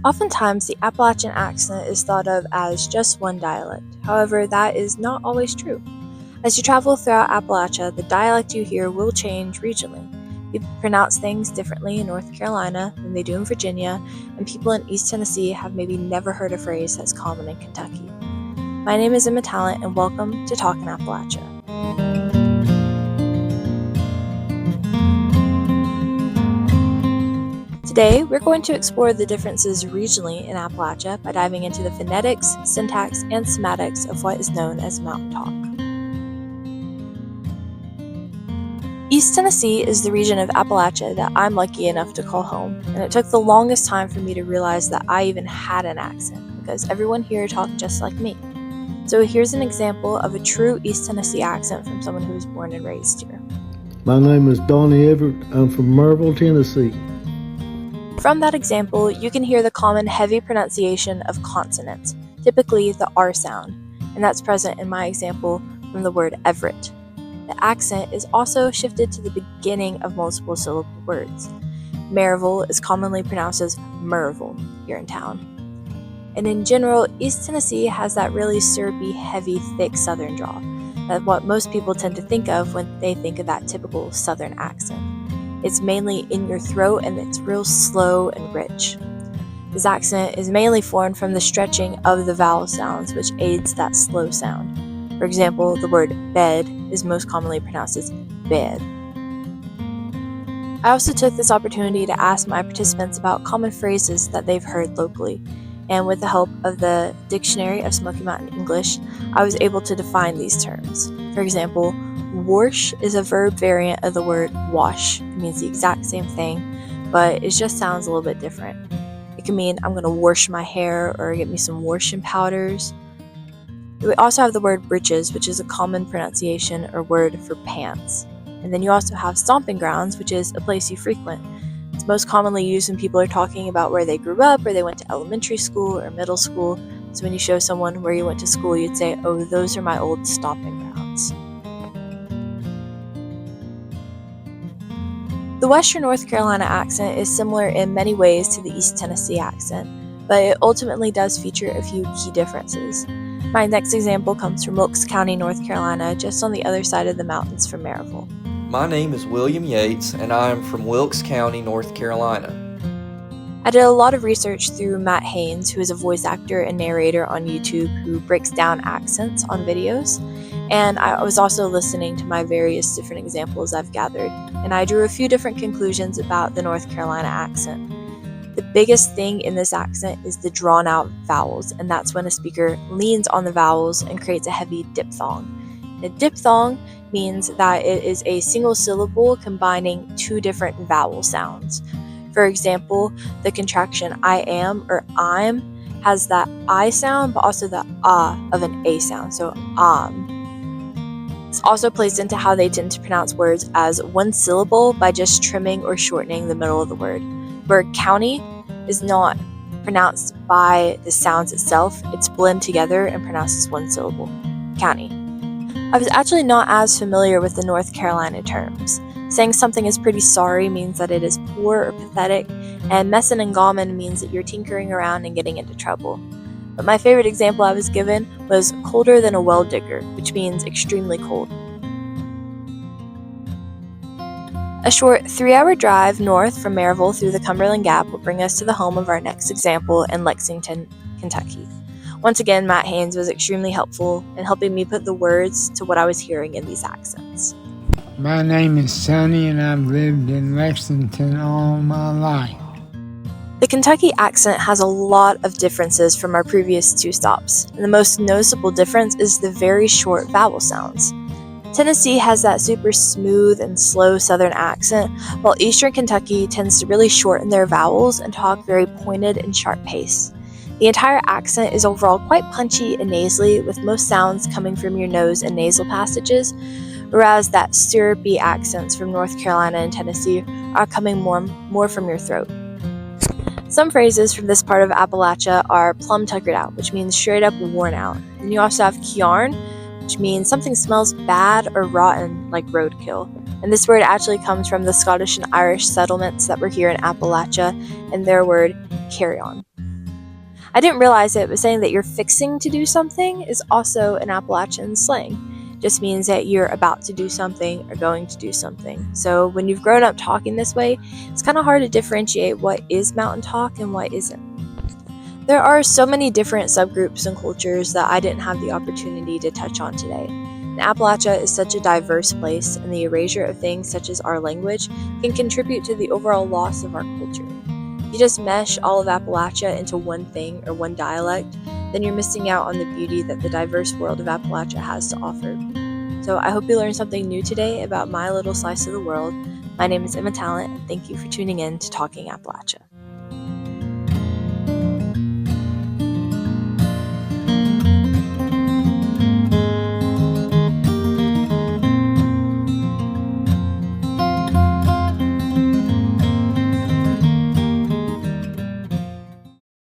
Oftentimes, the Appalachian accent is thought of as just one dialect. However, that is not always true. As you travel throughout Appalachia, the dialect you hear will change regionally. People pronounce things differently in North Carolina than they do in Virginia, and people in East Tennessee have maybe never heard a phrase that's common in Kentucky. My name is Emma Talent, and welcome to Talkin Appalachia. Today, we're going to explore the differences regionally in Appalachia by diving into the phonetics, syntax, and semantics of what is known as mountain talk. East Tennessee is the region of Appalachia that I'm lucky enough to call home, and it took the longest time for me to realize that I even had an accent, because everyone here talked just like me. So here's an example of a true East Tennessee accent from someone who was born and raised here. My name is Donnie Everett. I'm from Maryville, Tennessee. From that example, you can hear the common heavy pronunciation of consonants, typically the R sound, and that's present in my example from the word Everett. The accent is also shifted to the beginning of multiple syllable words. Maryville is commonly pronounced as Merville here in town. And in general, East Tennessee has that really syrupy, heavy, thick Southern drawl. That's what most people tend to think of when they think of that typical Southern accent. It's mainly in your throat and it's real slow and rich. This accent is mainly formed from the stretching of the vowel sounds, which aids that slow sound. For example, the word bed is most commonly pronounced as bed. I also took this opportunity to ask my participants about common phrases that they've heard locally, and with the help of the Dictionary of Smoky Mountain English, I was able to define these terms. For example, wash is a verb variant of the word wash. It means the exact same thing, but it just sounds a little bit different. It can mean I'm going to wash my hair or get me some washing powders. We also have the word breeches, which is a common pronunciation or word for pants. And then you also have stomping grounds, which is a place you frequent. It's most commonly used when people are talking about where they grew up, or they went to elementary school or middle school. So when you show someone where you went to school, you'd say, "Oh, those are my old stomping grounds." The Western North Carolina accent is similar in many ways to the East Tennessee accent, but it ultimately does feature a few key differences. My next example comes from Wilkes County, North Carolina, just on the other side of the mountains from Maryville. My name is William Yates, and I am from Wilkes County, North Carolina. I did a lot of research through Matt Haynes, who is a voice actor and narrator on YouTube who breaks down accents on videos, and I was also listening to my various different examples I've gathered, and I drew a few different conclusions about the North Carolina accent. The biggest thing in this accent is the drawn-out vowels, and that's when a speaker leans on the vowels and creates a heavy diphthong. A diphthong means that it is a single syllable combining two different vowel sounds. For example, the contraction I am or I'm has that I sound, but also the of an A sound, so This also plays into how they tend to pronounce words as one syllable by just trimming or shortening the middle of the word. Word county is not pronounced by the sounds itself, it's blended together and pronounced as one syllable. County. I was actually not as familiar with the North Carolina terms. Saying something is pretty sorry means that it is poor or pathetic, and messin' and gawmin' means that you're tinkering around and getting into trouble. But my favorite example I was given was colder than a well digger, which means extremely cold. A short 3-hour drive north from Maryville through the Cumberland Gap will bring us to the home of our next example in Lexington, Kentucky. Once again, Matt Haynes was extremely helpful in helping me put the words to what I was hearing in these accents. My name is Sonny, and I've lived in Lexington all my life. The Kentucky accent has a lot of differences from our previous two stops, and the most noticeable difference is the very short vowel sounds. Tennessee has that super smooth and slow Southern accent, while Eastern Kentucky tends to really shorten their vowels and talk very pointed and sharp pace. The entire accent is overall quite punchy and nasally, with most sounds coming from your nose and nasal passages, whereas that syrupy accents from North Carolina and Tennessee are coming more from your throat. Some phrases from this part of Appalachia are plumb tuckered out, which means straight up worn out. And you also have kjarn, which means something smells bad or rotten, like roadkill. And this word actually comes from the Scottish and Irish settlements that were here in Appalachia, and their word carry on. I didn't realize it, but saying that you're fixing to do something is also an Appalachian slang. Just means that you're about to do something or going to do something. So when you've grown up talking this way, it's kind of hard to differentiate what is mountain talk and what isn't. There are so many different subgroups and cultures that I didn't have the opportunity to touch on today. And Appalachia is such a diverse place, and the erasure of things such as our language can contribute to the overall loss of our culture. If you just mesh all of Appalachia into one thing or one dialect, then you're missing out on the beauty that the diverse world of Appalachia has to offer. So I hope you learned something new today about my little slice of the world. My name is Emma Talent, and thank you for tuning in to Talking Appalachia.